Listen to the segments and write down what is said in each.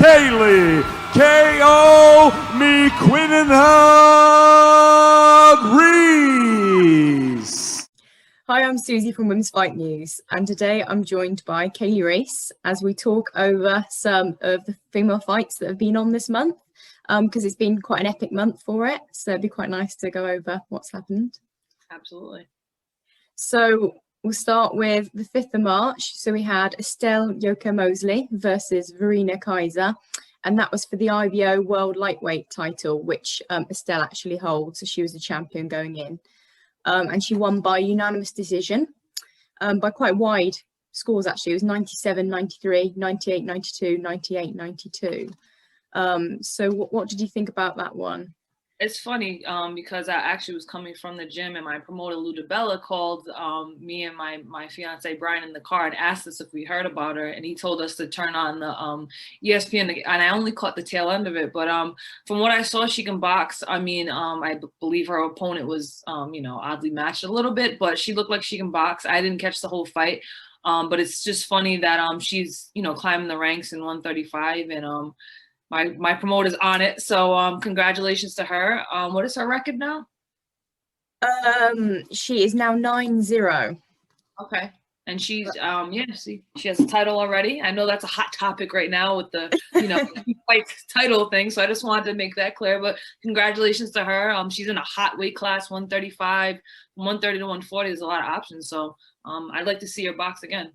Daily KO Mequinonoag Reis. Hi, I'm Suzy from Women's Fight News, and today I'm joined by Kali Reis as we talk over some of the female fights that have been on this month, because it's been quite an epic month for it, so it'd be quite nice to go over what's happened. Absolutely. So we'll start with the 5th of March. So we had Estelle Yoka Mossely versus Verena Kaiser, and that was for the IBO World Lightweight title, which Estelle actually holds, so she was the champion going in. And she won by unanimous decision, by quite wide scores actually. It was 97-93, 98-92, 98-92. So what did you think about that one? It's funny because I actually was coming from the gym and my promoter Lou DeBella called me and my fiance Brian in the car and asked us if we heard about her, and he told us to turn on the ESPN, and I only caught the tail end of it, but from what I saw, she can box. I mean, I believe her opponent was oddly matched a little bit, but she looked like she can box. I didn't catch the whole fight, but it's just funny that she's climbing the ranks in 135, and my promoter's on it, so congratulations to her. What is her record now? She is now 9-0. Okay, and she's she has a title already. I know that's a hot topic right now with the fight title thing, so I just wanted to make that clear. But congratulations to her. She's in a hot weight class, 135, 130 to 140. There's a lot of options, so I'd like to see her box again.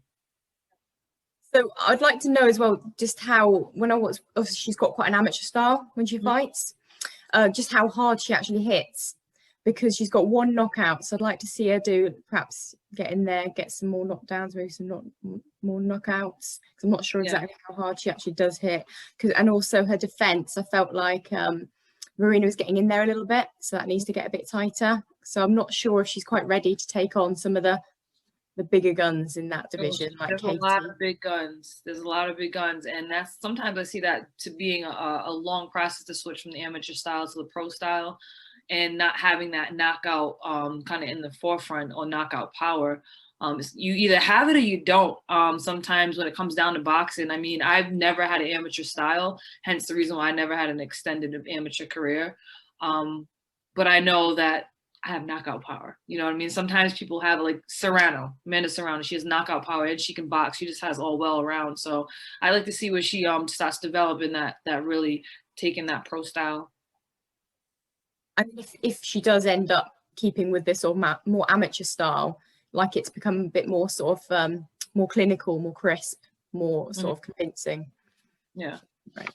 So I'd like to know as well just how, obviously she's got quite an amateur style when she fights, just how hard she actually hits, because she's got one knockout. So I'd like to see her perhaps get in there, get some more knockdowns, maybe some more knockouts. Because I'm not sure exactly how hard she actually does hit. And also her defense, I felt like Verena was getting in there a little bit, so that needs to get a bit tighter. So I'm not sure if she's quite ready to take on some of the bigger guns in that division. There's a lot of big guns. There's a lot of big guns, and that's sometimes I see that to being a long process to switch from the amateur style to the pro style, and not having that knockout kind of in the forefront or knockout power. You either have it or you don't. Sometimes when it comes down to boxing, I mean, I've never had an amateur style, hence the reason why I never had an extended amateur career. But I know that I have knockout power. You know what I mean? Sometimes people have like Amanda Serrano, she has knockout power and she can box. She just has all well around. So I like to see where she starts developing that really taking that pro style. I mean, if she does end up keeping with this sort of more amateur style, like it's become a bit more sort of more clinical, more crisp, more sort of convincing. Yeah. Right.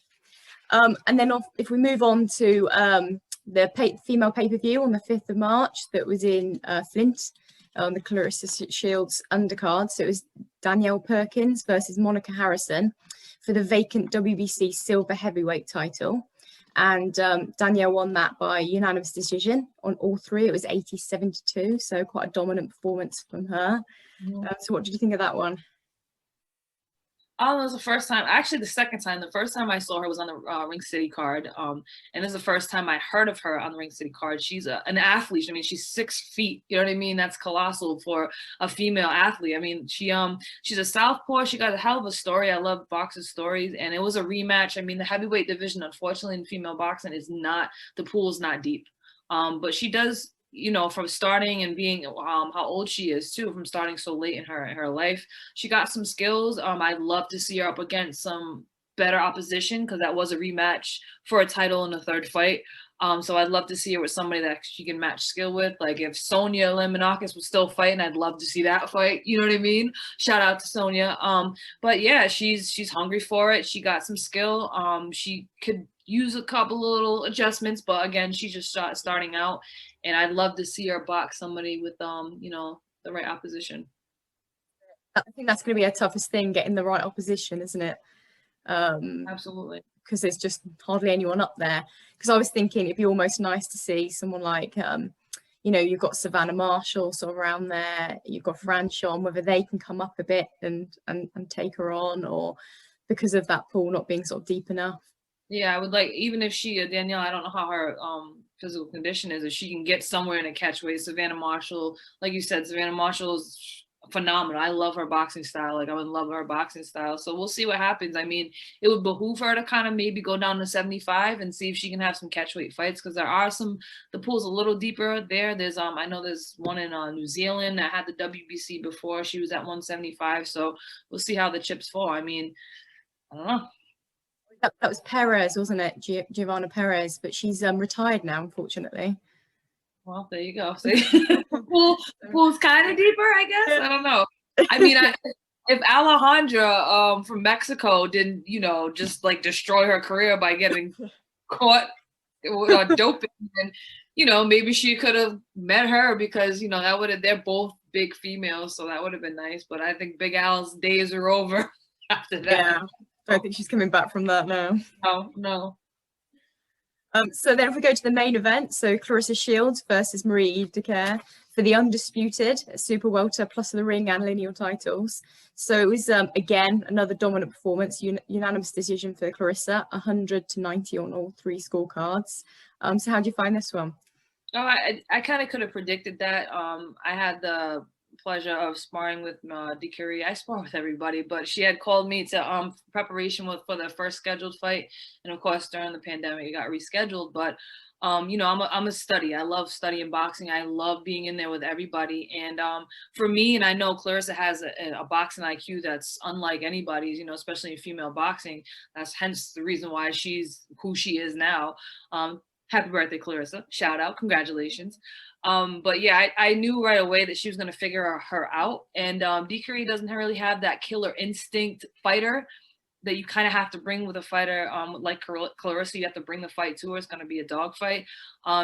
And then if we move on to the female pay-per-view on the 5th of March that was in Flint on the Clarissa Shields undercard. So it was Danielle Perkins versus Monika Harrison for the vacant WBC silver heavyweight title. And Danielle won that by unanimous decision on all three. It was 80-72, so quite a dominant performance from her. So what did you think of that one? It was the first time, actually the second time. The first time I saw her was on the Ring City card. And this is the first time I heard of her on the Ring City card. She's an athlete. I mean, she's 6 feet. You know what I mean? That's colossal for a female athlete. I mean, she's a southpaw. She got a hell of a story. I love boxing stories. And it was a rematch. I mean, the heavyweight division, unfortunately, in female boxing the pool is not deep. But she does, from starting and being how old she is too, from starting so late in her life, she got some skills. I'd love to see her up against some better opposition, because that was a rematch for a title in the third fight. So I'd love to see her with somebody that she can match skill with. Like if Sonia Limonakis was still fighting, I'd love to see that fight. You know what I mean? Shout out to Sonia. But yeah, she's hungry for it. She got some skill. She could use a couple little adjustments, but again, she's just starting out, and I'd love to see her box somebody with the right opposition. I think that's going to be our toughest thing, getting the right opposition, isn't it? Absolutely. Because there's just hardly anyone up there. Because I was thinking it'd be almost nice to see someone like you've got Savannah Marshall sort of around there, you've got Franchon, whether they can come up a bit and take her on, or because of that pool not being sort of deep enough. Yeah, I would like, even if Danielle, I don't know how her physical condition is, if she can get somewhere in a catchweight. Savannah Marshall, like you said, Savannah Marshall's phenomenal. I love her boxing style. Like, I'm in love with her boxing style. So we'll see what happens. I mean, it would behoove her to kind of maybe go down to 75 and see if she can have some catchweight fights, because there are the pool's a little deeper there. There's I know there's one in New Zealand that had the WBC before. She was at 175. So we'll see how the chips fall. I mean, I don't know. That was Perez, wasn't it? Giovanna Perez, but she's retired now, unfortunately. Well, there you go. So the pool's kind of deeper, I guess. I don't know. I mean, if Alejandra from Mexico didn't, just like destroy her career by getting caught doping, then, maybe she could have met her, because, they're both big females, so that would have been nice. But I think Big Al's days are over after that. Yeah, I don't think she's coming back from that now. No. So then if we go to the main event, so Clarissa Shields versus Marie-Eve Dicaire for the Undisputed Super Welter plus the ring and lineal titles. So it was, again, another dominant performance, unanimous decision for Clarissa, 100-90 on all 3 scorecards. So how do you find this one? Oh, I kind of could have predicted that. I had the pleasure of sparring with Dicaire. I spar with everybody, but she had called me to preparation for the first scheduled fight, and of course during the pandemic it got rescheduled. But I'm a study. I love studying boxing. I love being in there with everybody. And for me, and I know Clarissa has a boxing IQ that's unlike anybody's, especially in female boxing. That's hence the reason why she's who she is now. Happy birthday, Clarissa. Shout out. Congratulations. But yeah, I knew right away that she was going to figure her out. And Dicaire doesn't really have that killer instinct fighter that you kind of have to bring with a fighter like Clarissa. You have to bring the fight to her. It's going to be a dog fight.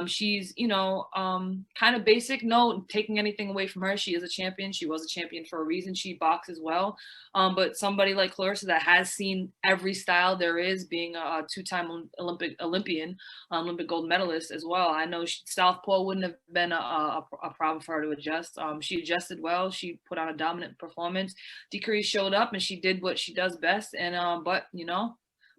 She's, kind of basic. No taking anything away from her. She is a champion. She was a champion for a reason. She boxes well. But somebody like Clarissa that has seen every style there is, being a 2-time Olympic gold medalist as well. I know southpaw wouldn't have been a problem for her to adjust. She adjusted well. She put on a dominant performance. Dicaire showed up and she did what she does best. And but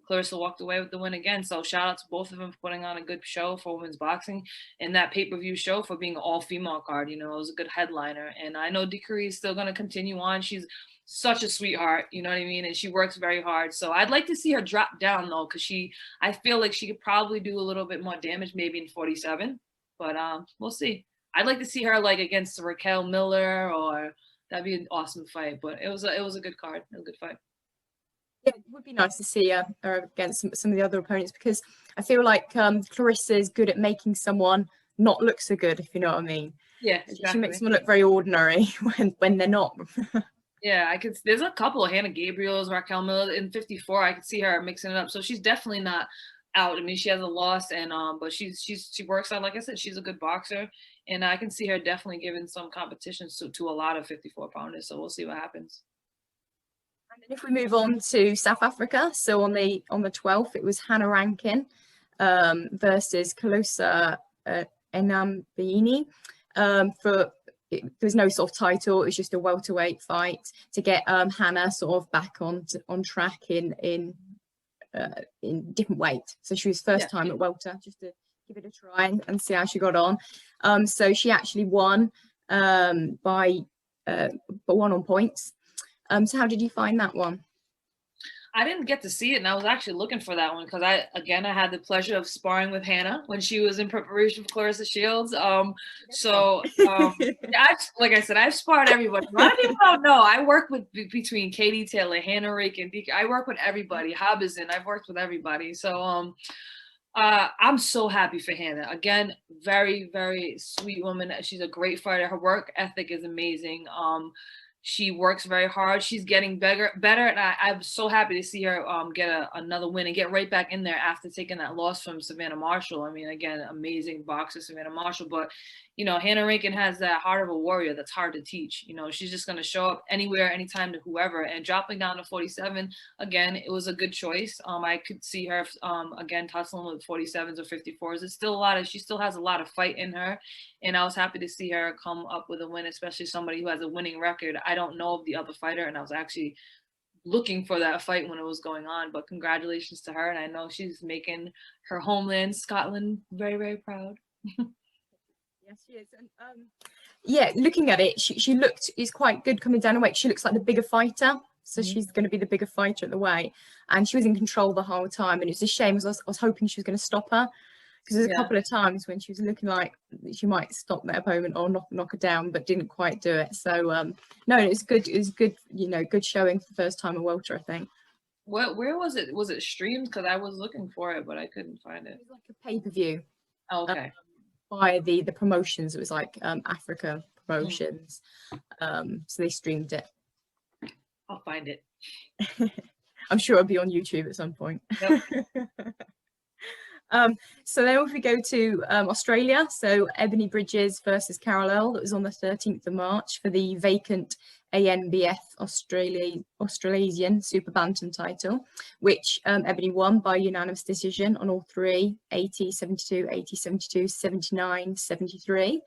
Clarissa walked away with the win again. So shout out to both of them for putting on a good show for women's boxing, and that pay-per-view show for being an all-female card. It was a good headliner. And I know Dicaire is still going to continue on. She's such a sweetheart, you know what I mean? And she works very hard. So I'd like to see her drop down though, because I feel like she could probably do a little bit more damage maybe in 47. But we'll see. I'd like to see her like against Raquel Miller, or that'd be an awesome fight. But it was a good card. It was a good fight. Yeah, it would be nice to see her against some of the other opponents, because I feel like Clarissa is good at making someone not look so good, if you know what I mean. Yeah, exactly. She makes someone look very ordinary when they're not. Yeah, there's a couple of Hannah Gabriel's, Raquel Miller in 54. I could see her mixing it up. So she's definitely not out. I mean, she has a loss, and but she works out. Like I said, she's a good boxer, and I can see her definitely giving some competition to a lot of 54-pounders. So we'll see what happens. And then if we move on to South Africa, so on the 12th, it was Hannah Rankin versus Kholosa Ndobayini. There was no sort of title. It was just a welterweight fight to get Hannah sort of back on track in different weight. So she was first time at welter, just to give it a try and see how she got on. So she actually won by won on points. So how did you find that one? I didn't get to see it, and I was actually looking for that one because I had the pleasure of sparring with Hannah when she was in preparation for Clarissa Shields. Like I said, I've sparred everybody. A lot of people don't know. I work between Katie Taylor, Hannah Rankin, I work with everybody. Hobbiton, I've worked with everybody. So I'm so happy for Hannah. Again, very, very sweet woman. She's a great fighter. Her work ethic is amazing. She works very hard. She's getting better, and I'm so happy to see her get another win and get right back in there after taking that loss from Savannah Marshall. I mean, again, amazing boxer, Savannah Marshall. But, Hannah Rankin has that heart of a warrior that's hard to teach. She's just going to show up anywhere, anytime to whoever. And dropping down to 47, again, it was a good choice. I could see her, again, tussling with 47s or 54s. She still has a lot of fight in her. And I was happy to see her come up with a win, especially somebody who has a winning record. I don't know of the other fighter, and I was actually looking for that fight when it was going on. But congratulations to her, and I know she's making her homeland, Scotland, very, very proud. Yes, she is. And yeah, looking at it, she is quite good coming down in weight. She looks like the bigger fighter. So she's going to be the bigger fighter at the weight. And she was in control the whole time. And it was a shame because I was hoping she was going to stop her. Because there's a couple of times when she was looking like she might stop their opponent or knock her down, but didn't quite do it. So no, it was good. It was good, you know, good showing for the first time in welter, I think. Where was it? Was it streamed? Because I was looking for it, but I couldn't find it. It was like a pay-per-view. Oh, okay. By the promotions. It was like Africa promotions. So they streamed it. I'll find it. I'm sure it'll be on YouTube at some point. Yep. So then if we go to Australia, so Ebanie Bridges versus Carol Earl, that was on the 13th of March for the vacant ANBF Australasian Super Bantam title, which Ebony won by unanimous decision on all three, 80, 72, 80, 72, 79, 73.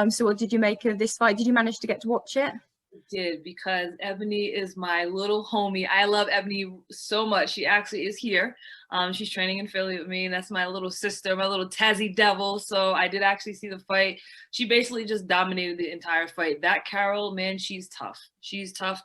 So what did you make of this fight? Did you manage to get to watch it? Did, because Ebony is my little homie. I love Ebony so much. She actually is here. She's training in Philly with me, and that's my little sister, my little Tassie devil. So I did actually see the fight. She basically just dominated the entire fight. That Carol, man, she's tough. She's tough.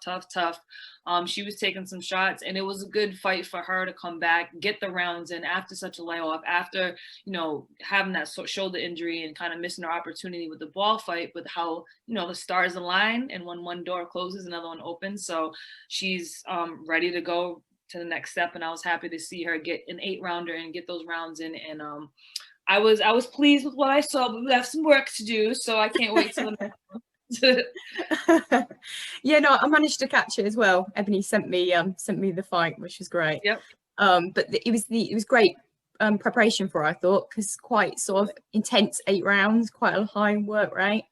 She was taking some shots, and it was a good fight for her to come back, get the rounds in after such a layoff, after, you know, having that shoulder injury and kind of missing her opportunity with the ball fight, but how, you know, the stars align, and when one door closes, another one opens. So she's ready to go to the next step, and I was happy to see her get an 8-rounder and get those rounds in. And I was pleased with what I saw, but we have some work to do, so I can't wait till the next one. Yeah, no, I managed to catch it as well. Ebony sent me the fight, which was great. Yep. But it was great preparation for her, I thought, because quite sort of intense 8 rounds, quite a high work rate.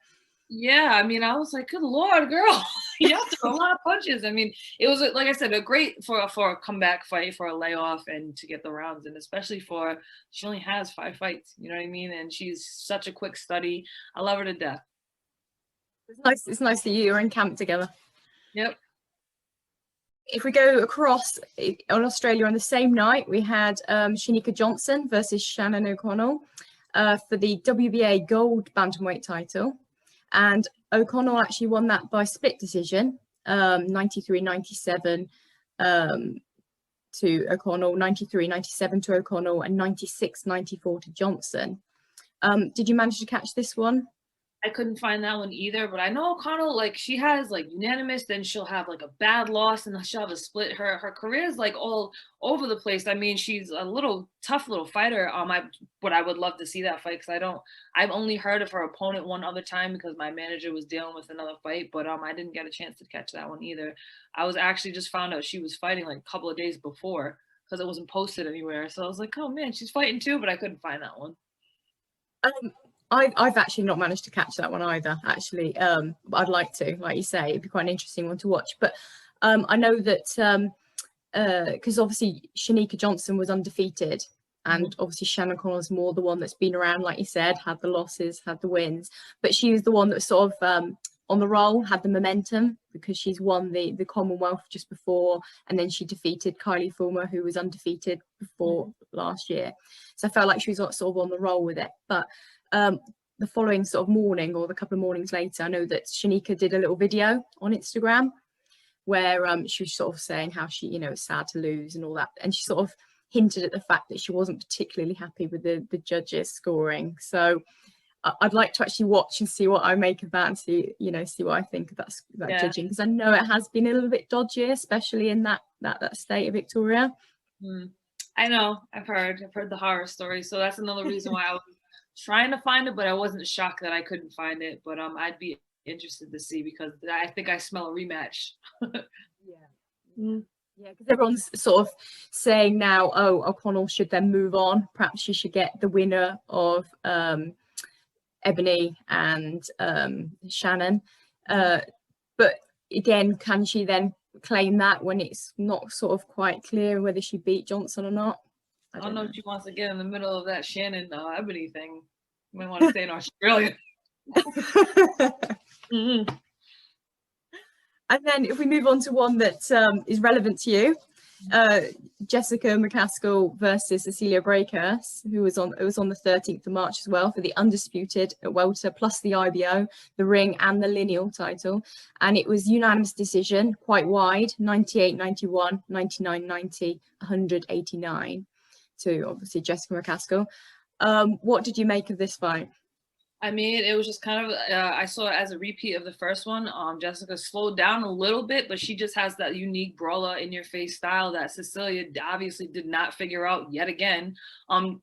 Yeah, I mean, I was like, good Lord, girl, you have to throw a lot of punches. I mean, it was, like I said, a great for a comeback fight, for a layoff, and to get the rounds, and especially for, she only has 5 fights, you know what I mean? And she's such a quick study. I love her to death. It's nice that you are in camp together. Yep. If we go across on Australia on the same night, we had Shanika Johnson versus Shannon O'Connell for the WBA Gold Bantamweight title. And O'Connell actually won that by split decision, 93-97 to O'Connell, 93-97 to O'Connell, and 96-94 to Johnson. Did you manage to catch this one? I couldn't find that one either, but I know O'Connell, like, she has like unanimous, then she'll have like a bad loss, and then she'll have a split. Her career is like all over the place. I mean, she's a tough little fighter. But I would love to see that fight, because I've only heard of her opponent one other time because my manager was dealing with another fight, but I didn't get a chance to catch that one either. I was actually just found out she was fighting like a couple of days before, because it wasn't posted anywhere. So I was like, oh man, she's fighting too, but I couldn't find that one. I've actually not managed to catch that one either, actually. I'd like to, like you say, it'd be quite an interesting one to watch. But I know that because obviously Shanika Johnson was undefeated, and obviously Shannon Connell's more the one that's been around, like you said, had the losses, had the wins. But she was the one that was sort of on the roll, had the momentum, because she's won the Commonwealth just before, and then she defeated Kylie Fulmer, who was undefeated before last year. So I felt like she was sort of on the roll with it. But the following sort of morning, or the couple of mornings later, I know that Shanika did a little video on Instagram where she was sort of saying how she, you know, it's sad to lose and all that, and she sort of hinted at the fact that she wasn't particularly happy with the judges scoring. So I'd like to actually watch and see what I make of that, and see what I think of that judging, because I know it has been a little bit dodgy, especially in that state of Victoria. I know, I've heard the horror story, so that's another reason why I was trying to find it, but I wasn't shocked that I couldn't find it. But I'd be interested to see, because I think I smell a rematch. Yeah, because everyone's sort of saying now, oh, O'Connell should then move on. Perhaps she should get the winner of Ebony and Shannon. But again, can she then claim that when it's not sort of quite clear whether she beat Johnson or not? I don't know if she wants to get in the middle of that Shannon Ebony thing. You might want to stay in Australia. And then if we move on to one that is relevant to you, Jessica Mccaskill versus Cecilia Breakhurst, who was on the 13th of March as well for the Undisputed at welter, plus the IBO, the ring and the lineal title. And it was unanimous decision, quite wide, 98-91, 99-90, 189 to obviously Jessica Mccaskill. What did you make of this fight? I mean, it was just kind of, I saw it as a repeat of the first one. Jessica slowed down a little bit, but she just has that unique brawler in your face style that Cecilia obviously did not figure out yet again.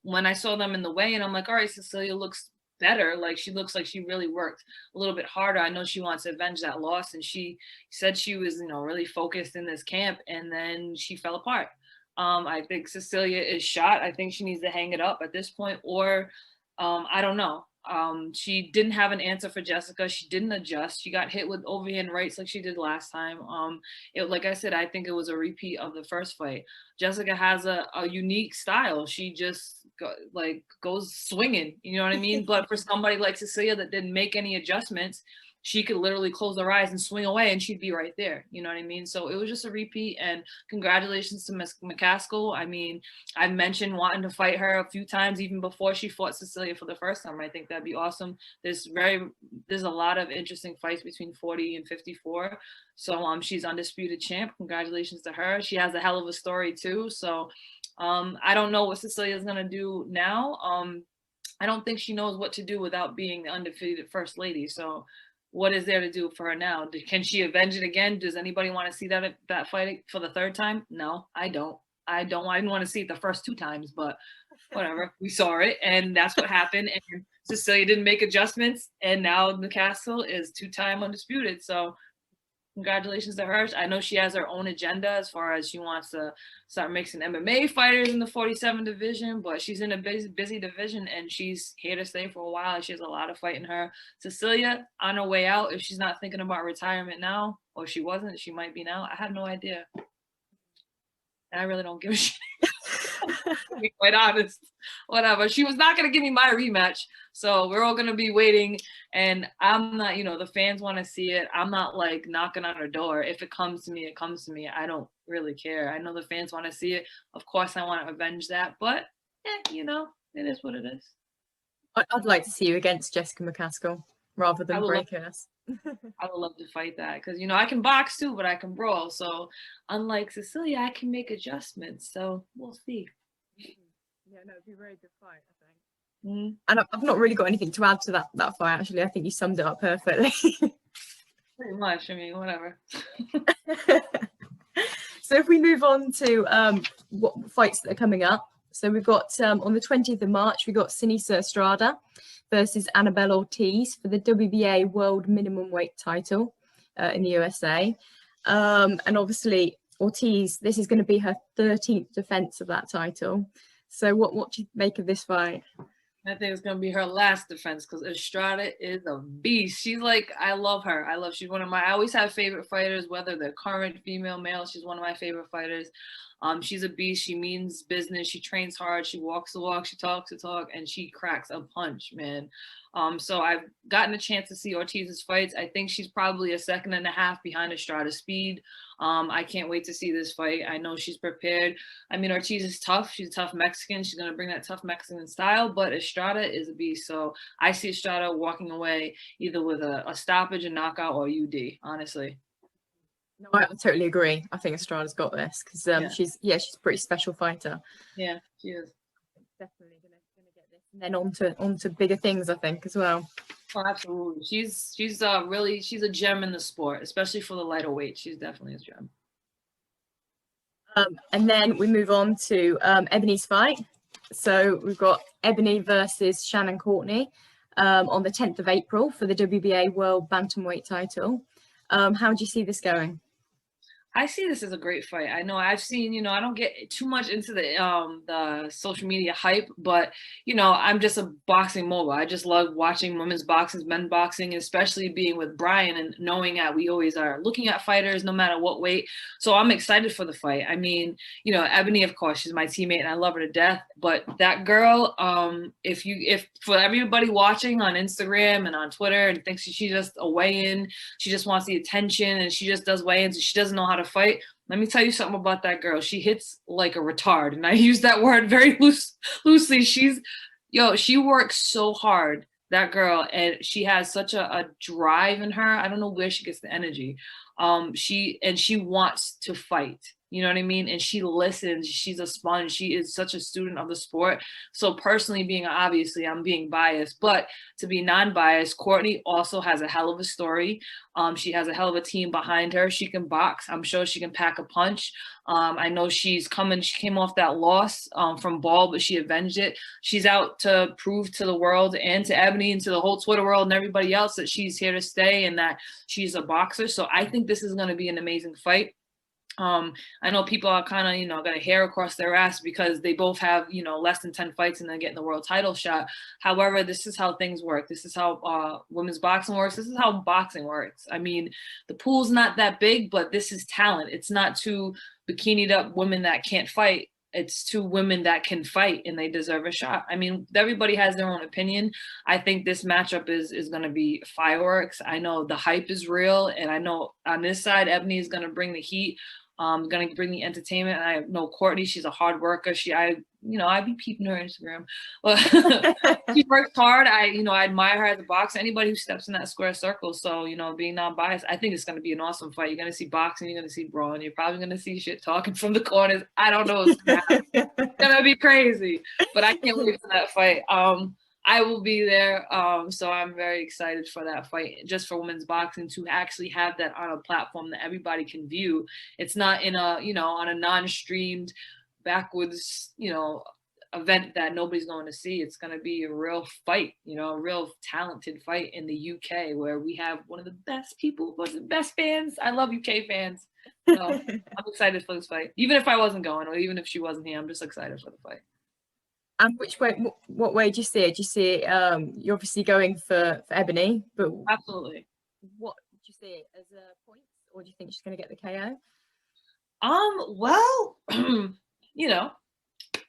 When I saw them in the weigh, and I'm like, all right, Cecilia looks better. Like, she looks like she really worked a little bit harder. I know she wants to avenge that loss, and she said she was, really focused in this camp, and then she fell apart. I think Cecilia is shot. I think she needs to hang it up at this point, or I don't know. She didn't have an answer for Jessica. She didn't adjust. She got hit with overhand rights like she did last time. Like I said, I think it was a repeat of the first fight. Jessica has a unique style. She just goes swinging, you know what I mean? But for somebody like Cecilia that didn't make any adjustments, she could literally close her eyes and swing away and she'd be right there. You know what I mean? So it was just a repeat, and congratulations to Mccaskill. I mean, I mentioned wanting to fight her a few times even before she fought Cecilia for the first time. I think that'd be awesome. There's a lot of interesting fights between 40 and 54. So she's undisputed champ. Congratulations to her. She has a hell of a story too. So I don't know what Cecilia is gonna do now. I don't think she knows what to do without being the undefeated first lady. So what is there to do for her now? Can she avenge it again? Does anybody want to see that fight for the third time? No, I don't. I didn't want to see it the first two times, but whatever. We saw it, and that's what happened. And Cecilia didn't make adjustments, and now Mccaskill is two-time undisputed. So congratulations to her. I know she has her own agenda as far as she wants to start mixing MMA fighters in the 47 division, but she's in a busy division, and she's here to stay for a while. She has a lot of fight in her. Cecilia, on her way out, if she's not thinking about retirement now, or she wasn't, she might be now. I have no idea. And I really don't give a shit. To be quite honest, whatever. She was not going to give me my rematch, so we're all going to be waiting, and I'm not, the fans want to see it. I'm not like knocking on her door. If it comes to me, it comes to me. I don't really care. I know the fans want to see it. Of course I want to avenge that, but it is what it is. I'd like to see you against Jessica Mccaskill rather than Breakhurst. I would love to fight that because I can box too, but I can brawl. So unlike Cecilia, I can make adjustments. So we'll see. Yeah, no, it'd be a very good fight, I think. And I've not really got anything to add to that fight. Actually, I think you summed it up perfectly. Pretty much. I mean, whatever. So if we move on to what fights that are coming up. So we've got on the 20th of March, we've got Seniesa Estrada versus Annabelle Ortiz for the WBA World Minimum Weight title in the USA. And obviously, Ortiz, this is going to be her 13th defense of that title. So what do you make of this fight? I think it's going to be her last defense because Estrada is a beast. She's like, I love her. She's one of I always have favorite fighters, whether they're current, female, male. She's one of my favorite fighters. She's a beast. She means business. She trains hard. She walks the walk. She talks the talk, and she cracks a punch, man. So I've gotten a chance to see Ortiz's fights. I think she's probably a second and a half behind Estrada's speed. I can't wait to see this fight. I know she's prepared. I mean, Ortiz is tough. She's a tough Mexican. She's going to bring that tough Mexican style, but Estrada is a beast. So I see Estrada walking away either with a stoppage, a knockout, or UD, honestly. No, I totally agree. I think Estrada's got this because she's a pretty special fighter. Yeah, she is. Definitely gonna get this, and then on to bigger things, I think, as well. Oh, absolutely. She's a gem in the sport, especially for the lighter weight. She's definitely a gem. And then we move on to Ebony's fight. So we've got Ebony versus Shannon Courtney on the 10th of April for the WBA World Bantamweight title. How do you see this going? I see this as a great fight. I know I've seen, I don't get too much into the social media hype, but, I'm just a boxing mogul. I just love watching women's boxing, men's boxing, especially being with Brian and knowing that we always are looking at fighters no matter what weight. So I'm excited for the fight. I mean, Ebony, of course, she's my teammate and I love her to death. But that girl, if for everybody watching on Instagram and on Twitter and thinks she's just a weigh-in, she just wants the attention and she just does weigh-ins and she doesn't know how to fight. Let me tell you something about that girl. She hits like a retard, and I use that word very loosely. She works so hard, that girl, and she has such a drive in her. I don't know where she gets the energy. She wants to fight. You know what I mean? And she listens. She's a sponge. She is such a student of the sport. So personally, obviously, I'm being biased, but to be non-biased, Courtney also has a hell of a story. She has a hell of a team behind her. She can box. I'm sure she can pack a punch. I know she came off that loss from Ball, but she avenged it. She's out to prove to the world and to Ebony and to the whole Twitter world and everybody else that she's here to stay and that she's a boxer. So I think this is going to be an amazing fight. I know people are kind of, got a hair across their ass because they both have, less than 10 fights and then getting the world title shot. However, this is how things work. This is how women's boxing works. This is how boxing works. I mean, the pool's not that big, but this is talent. It's not two bikinied up women that can't fight. It's two women that can fight and they deserve a shot. I mean, everybody has their own opinion. I think this matchup is going to be fireworks. I know the hype is real. And I know on this side, Ebony is going to bring the heat. Gonna bring the entertainment. And I know Courtney, she's a hard worker. I be peeping her Instagram. Well, she works hard. I admire her as a boxer. Anybody who steps in that square circle. So, being non-biased, I think it's gonna be an awesome fight. You're gonna see boxing, you're gonna see brawling, you're probably gonna see shit talking from the corners. I don't know what's gonna happen. It's gonna be crazy. But I can't wait for that fight. I will be there, so I'm very excited for that fight, just for women's boxing to actually have that on a platform that everybody can view. It's not in a, on a non-streamed, backwards, event that nobody's going to see. It's going to be a real fight, a real talented fight in the UK where we have one of the best people, one of the best fans. I love UK fans. So I'm excited for this fight. Even if I wasn't going, or even if she wasn't here, I'm just excited for the fight. And what way do you see it? Do you see it, you're obviously going for Ebony, but absolutely. What do you see it as a point, or do you think she's going to get the KO? Well,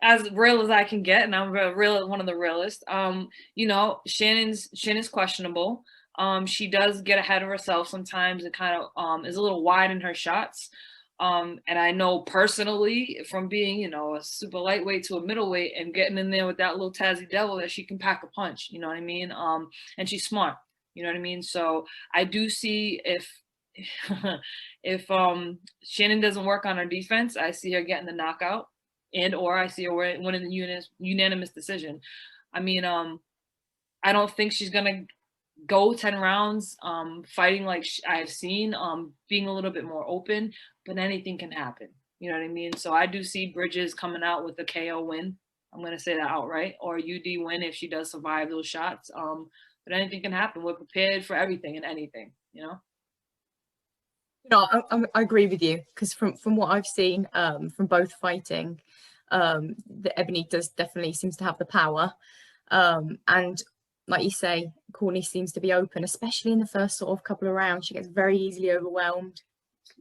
as real as I can get, and I'm one of the realest. Shannon's questionable. She does get ahead of herself sometimes and kind of is a little wide in her shots. And I know personally from being, a super lightweight to a middleweight and getting in there with that little Tazzy devil that she can pack a punch, you know what I mean? And she's smart, you know what I mean? So I do see if Shannon doesn't work on her defense, I see her getting the knockout or I see her winning the unanimous decision. I mean, I don't think she's going to go 10 rounds fighting like I've seen, being a little bit more open, but anything can happen. You know what I mean? So I do see Bridges coming out with a KO win. I'm going to say that outright, or a UD win if she does survive those shots. But anything can happen. We're prepared for everything and anything, I agree with you because from what I've seen from both fighting, the Ebony does definitely seems to have the power. And like you say, Courtney seems to be open, especially in the first sort of couple of rounds. She gets very easily overwhelmed,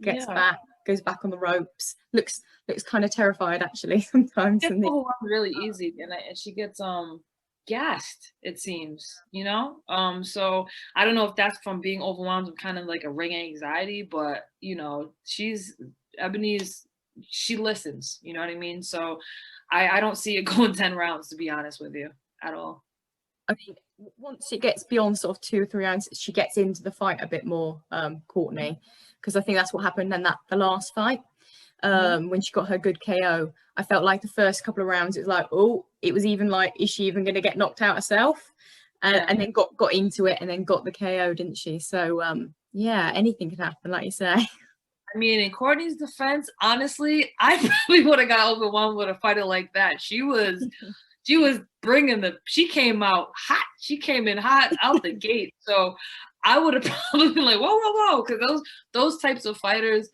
gets back, goes back on the ropes, looks kind of terrified actually sometimes. It's really easy, and she gets gassed, it seems, so I don't know if that's from being overwhelmed with kind of like a ring anxiety, but she listens, you know what I mean? So I don't see it going 10 rounds, to be honest with you, at all. I mean, once it gets beyond sort of 2 or 3 rounds, she gets into the fight a bit more, Courtney, because I think that's what happened in the last fight. When she got her good KO, I felt like the first couple of rounds, it was like, it was even like, is she even going to get knocked out herself? And then got into it and then got the KO, didn't she? So, anything can happen, like you say. I mean, in Courtney's defense, honestly, I probably would have got overwhelmed with a fighter like that. She was bringing she came out hot. She came in hot out the gate. So I would have probably been like, whoa. Because those types of fighters,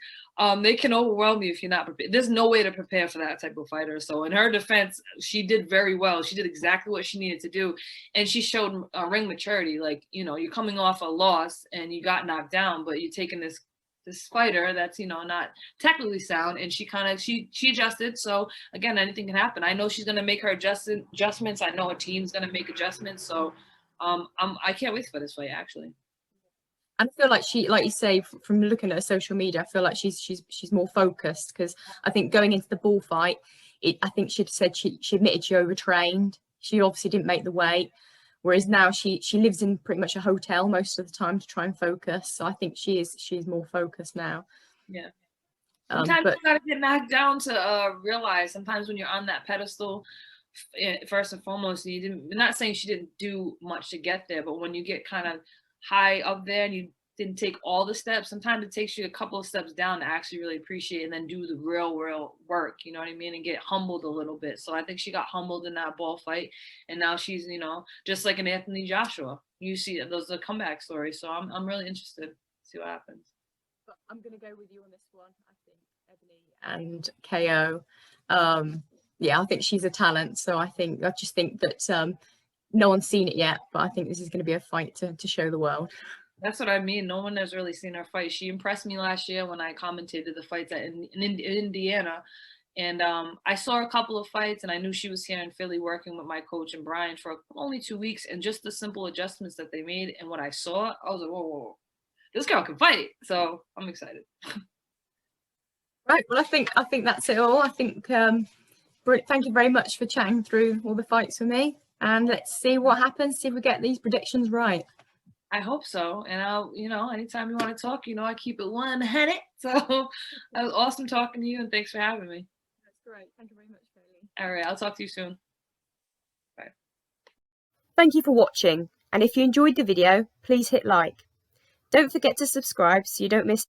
they can overwhelm you if you're not prepared. There's no way to prepare for that type of fighter. So in her defense, she did very well. She did exactly what she needed to do. And she showed ring maturity. Like, you're coming off a loss and you got knocked down, but you're taking this fighter that's not technically sound, and she adjusted. So again, anything can happen. I know she's going to make her adjustments. I know her team's going to make adjustments. So I can't wait for this fight, actually. And I feel like she, like you say, from looking at her social media, I feel like she's more focused, because I think going into the bullfight, I think she'd said she admitted she overtrained. She obviously didn't make the weight, whereas now she lives in pretty much a hotel most of the time to try and focus. So I think she's more focused now. Yeah. Sometimes but you gotta get knocked down to realize. Sometimes when you're on that pedestal, first and foremost, you didn't. I'm not saying she didn't do much to get there, but when you get kind of high up there and you didn't take all the steps, sometimes it takes you a couple of steps down to actually really appreciate and then do the real work, you know what I mean, and get humbled a little bit. So I think she got humbled in that ball fight, and now she's, you know, just like an Anthony Joshua. You see those are comeback stories. So I'm really interested to see what happens. But I'm gonna go with you on this one. I think Ebony and KO. Yeah, I think she's a talent. So I just think that no one's seen it yet, but I think this is going to be a fight to show the world. That's what I mean. No one has really seen her fight. She impressed me last year when I commentated the fights in Indiana. And I saw a couple of fights, and I knew she was here in Philly working with my coach and Brian for only 2 weeks. And just the simple adjustments that they made and what I saw, I was like, whoa, whoa, this girl can fight. So I'm excited. Right. Well, I think that's it all. I think thank you very much for chatting through all the fights with me. And let's see what happens, see if we get these predictions right. I hope so. And I'll, you know, anytime you want to talk, you know, I keep it 100. So it was awesome talking to you, and thanks for having me. That's great. Thank you very much, Kali. All right. I'll talk to you soon. Bye. Thank you for watching. And if you enjoyed the video, please hit like. Don't forget to subscribe so you don't miss